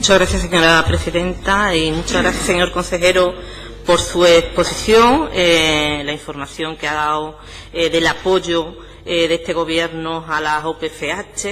Muchas gracias, señora presidenta, y muchas gracias, señor consejero, por su exposición, la información que ha dado del apoyo de este Gobierno a las OPCH.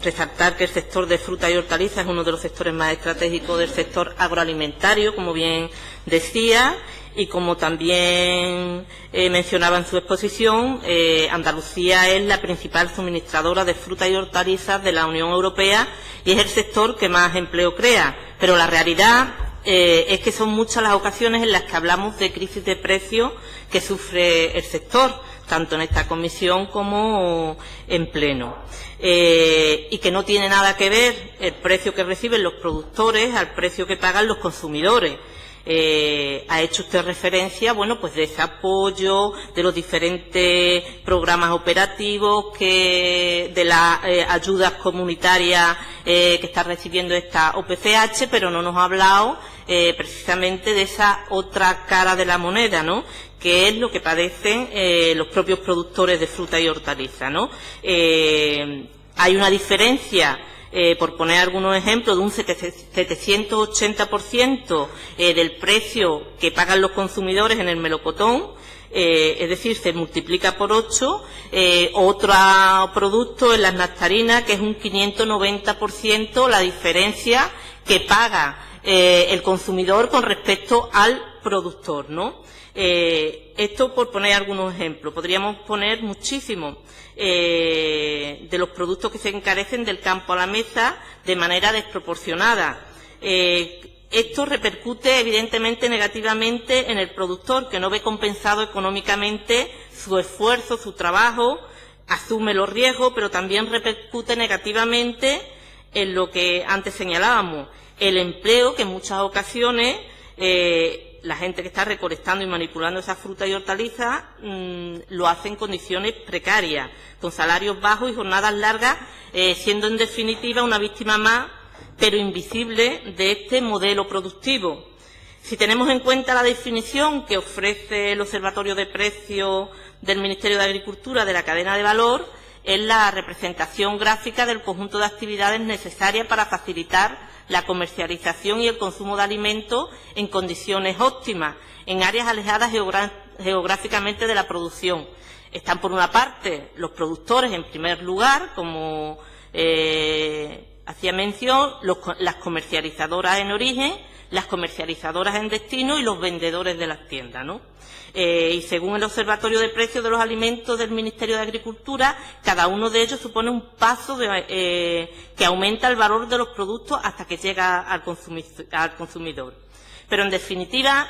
Resaltar que el sector de fruta y hortalizas es uno de los sectores más estratégicos del sector agroalimentario, como bien decía, y como también mencionaba en su exposición, Andalucía es la principal suministradora de fruta y hortalizas de la Unión Europea y es el sector que más empleo crea. Pero la realidad es que son muchas las ocasiones en las que hablamos de crisis de precios que sufre el sector, tanto en esta comisión como en pleno, y que no tiene nada que ver el precio que reciben los productores al precio que pagan los consumidores. Ha hecho usted referencia, bueno, pues de ese apoyo, de los diferentes programas operativos, de las ayudas comunitarias que está recibiendo esta OPCH, pero no nos ha hablado precisamente de esa otra cara de la moneda, ¿no?, que es lo que padecen los propios productores de fruta y hortaliza, ¿no? Hay una diferencia, por poner algunos ejemplos, de un 780% del precio que pagan los consumidores en el melocotón, es decir, se multiplica por 8, otro producto en las nectarinas, que es un 590% la diferencia que paga el consumidor con respecto al productor, ¿no? Esto por poner algunos ejemplos. Podríamos poner muchísimos de los productos que se encarecen del campo a la mesa de manera desproporcionada. Esto repercute evidentemente negativamente en el productor, que no ve compensado económicamente su esfuerzo, su trabajo, asume los riesgos, pero también repercute negativamente en lo que antes señalábamos, el empleo, que en muchas ocasiones la gente que está recolectando y manipulando esa fruta y hortalizas lo hace en condiciones precarias, con salarios bajos y jornadas largas, siendo en definitiva una víctima más, pero invisible, de este modelo productivo. Si tenemos en cuenta la definición que ofrece el Observatorio de Precios del Ministerio de Agricultura de la cadena de valor, es la representación gráfica del conjunto de actividades necesarias para facilitar la comercialización y el consumo de alimentos en condiciones óptimas, en áreas alejadas geográficamente de la producción. Están, por una parte, los productores en primer lugar, como hacía mención, las comercializadoras en origen, las comercializadoras en destino y los vendedores de las tiendas, ¿no? Y según el Observatorio de Precios de los Alimentos del Ministerio de Agricultura, cada uno de ellos supone un paso que aumenta el valor de los productos hasta que llega al consumidor. Pero, en definitiva,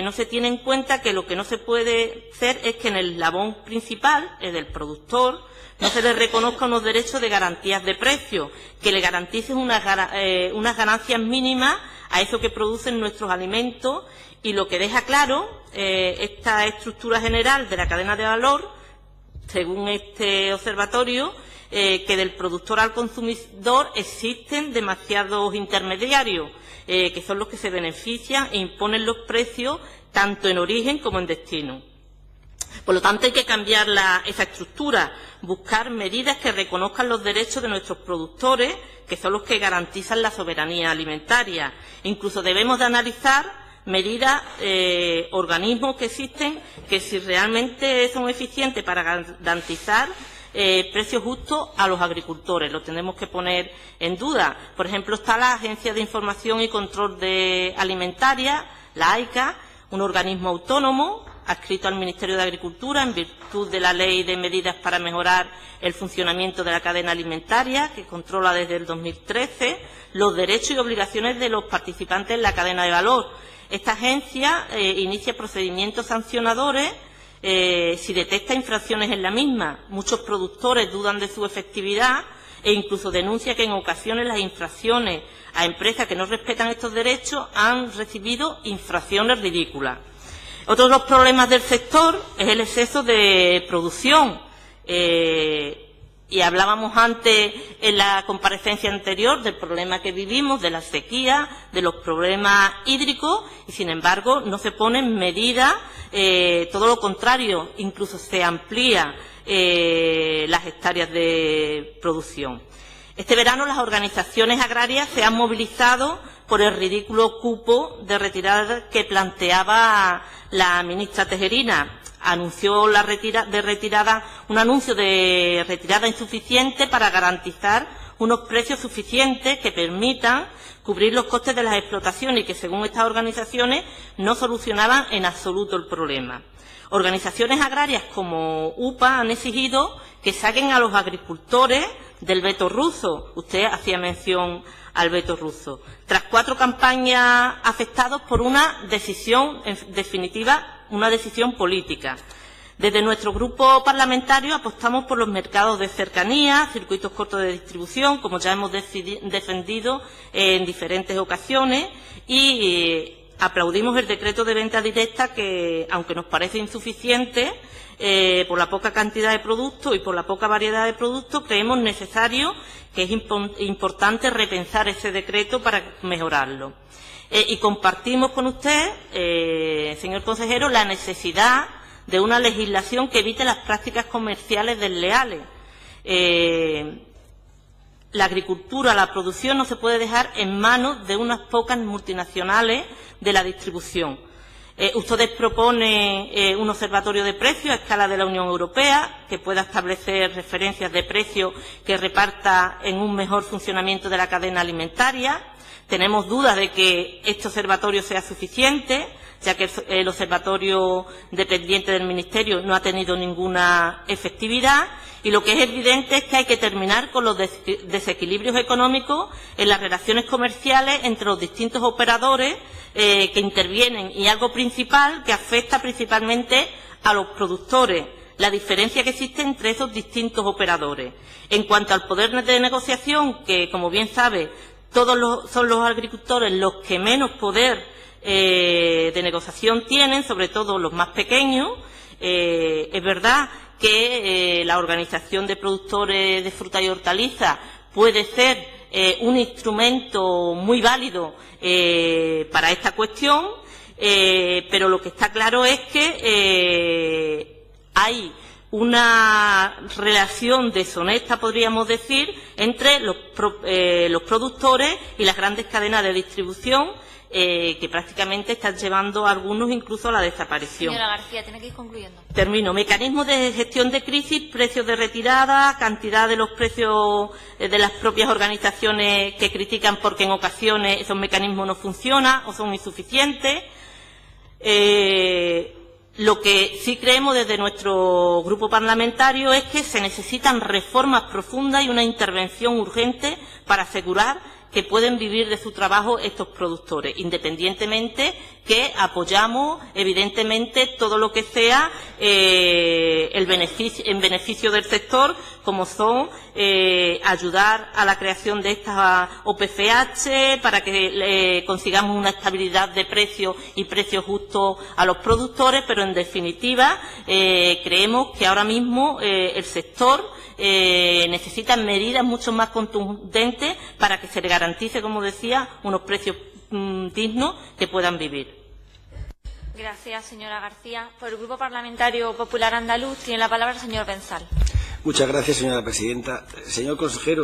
no se tiene en cuenta que lo que no se puede hacer es que en el eslabón principal, el del productor, no se le reconozca unos derechos de garantías de precio, que le garanticen unas ganancias mínimas a eso que producen nuestros alimentos, y lo que deja claro esta estructura general de la cadena de valor, según este observatorio, que del productor al consumidor existen demasiados intermediarios, que son los que se benefician e imponen los precios tanto en origen como en destino. Por lo tanto, hay que cambiar esa estructura, buscar medidas que reconozcan los derechos de nuestros productores, que son los que garantizan la soberanía alimentaria. Incluso debemos de analizar medidas, organismos que existen, que si realmente son eficientes para garantizar precios justos a los agricultores. Lo tenemos que poner en duda. Por ejemplo, está la Agencia de Información y Control Alimentaria, la AICA, un organismo autónomo adscrito al Ministerio de Agricultura en virtud de la Ley de Medidas para Mejorar el Funcionamiento de la Cadena Alimentaria, que controla desde el 2013 los derechos y obligaciones de los participantes en la cadena de valor. Esta agencia inicia procedimientos sancionadores si detecta infracciones en la misma. Muchos productores dudan de su efectividad e incluso denuncia que en ocasiones las infracciones a empresas que no respetan estos derechos han recibido infracciones ridículas. Otro de los problemas del sector es el exceso de producción. Y hablábamos antes, en la comparecencia anterior, del problema que vivimos, de la sequía, de los problemas hídricos, y sin embargo no se ponen medidas, todo lo contrario, incluso se amplía las hectáreas de producción. Este verano las organizaciones agrarias se han movilizado por el ridículo cupo de retirada que planteaba la ministra Tejerina. Anunció un anuncio de retirada insuficiente para garantizar unos precios suficientes que permitan cubrir los costes de las explotaciones y que, según estas organizaciones, no solucionaban en absoluto el problema. Organizaciones agrarias como UPA han exigido que saquen a los agricultores del veto ruso. Usted hacía mención al veto ruso. Tras 4 campañas afectados por una decisión, en definitiva, una decisión política. Desde nuestro grupo parlamentario apostamos por los mercados de cercanía, circuitos cortos de distribución, como ya hemos defendido en diferentes ocasiones, y aplaudimos el decreto de venta directa que, aunque nos parece insuficiente, por la poca cantidad de productos y por la poca variedad de productos, creemos necesario que es importante repensar ese decreto para mejorarlo. Y compartimos con usted, señor consejero, la necesidad de una legislación que evite las prácticas comerciales desleales. La agricultura, la producción no se puede dejar en manos de unas pocas multinacionales de la distribución. Ustedes proponen un observatorio de precios a escala de la Unión Europea que pueda establecer referencias de precios que reparta en un mejor funcionamiento de la cadena alimentaria. Tenemos dudas de que este observatorio sea suficiente, ya que el observatorio dependiente del Ministerio no ha tenido ninguna efectividad, y lo que es evidente es que hay que terminar con los desequilibrios económicos en las relaciones comerciales entre los distintos operadores que intervienen, y algo principal que afecta principalmente a los productores, la diferencia que existe entre esos distintos operadores. En cuanto al poder de negociación, que, como bien sabe, son los agricultores los que menos poder de negociación tienen, sobre todo los más pequeños. Es verdad que la Organización de Productores de Fruta y Hortalizas puede ser un instrumento muy válido para esta cuestión, pero lo que está claro es que hay una relación deshonesta, podríamos decir, entre los productores y las grandes cadenas de distribución, que prácticamente están llevando a algunos incluso a la desaparición. Señora García, tiene que ir concluyendo. Termino. Mecanismos de gestión de crisis, precios de retirada, cantidad de los precios de las propias organizaciones que critican porque en ocasiones esos mecanismos no funcionan o son insuficientes. Lo que sí creemos desde nuestro grupo parlamentario es que se necesitan reformas profundas y una intervención urgente para asegurar que pueden vivir de su trabajo estos productores, independientemente que apoyamos, evidentemente, todo lo que sea en beneficio del sector, como son ayudar a la creación de estas OPCH para que consigamos una estabilidad de precios y precios justos a los productores, pero en definitiva creemos que ahora mismo el sector necesita medidas mucho más contundentes para que se le garantice, como decía, unos precios dignos que puedan vivir. Gracias, señora García. Por el Grupo Parlamentario Popular Andaluz tiene la palabra el señor Benzal. Muchas gracias, señora presidenta. Señor consejero.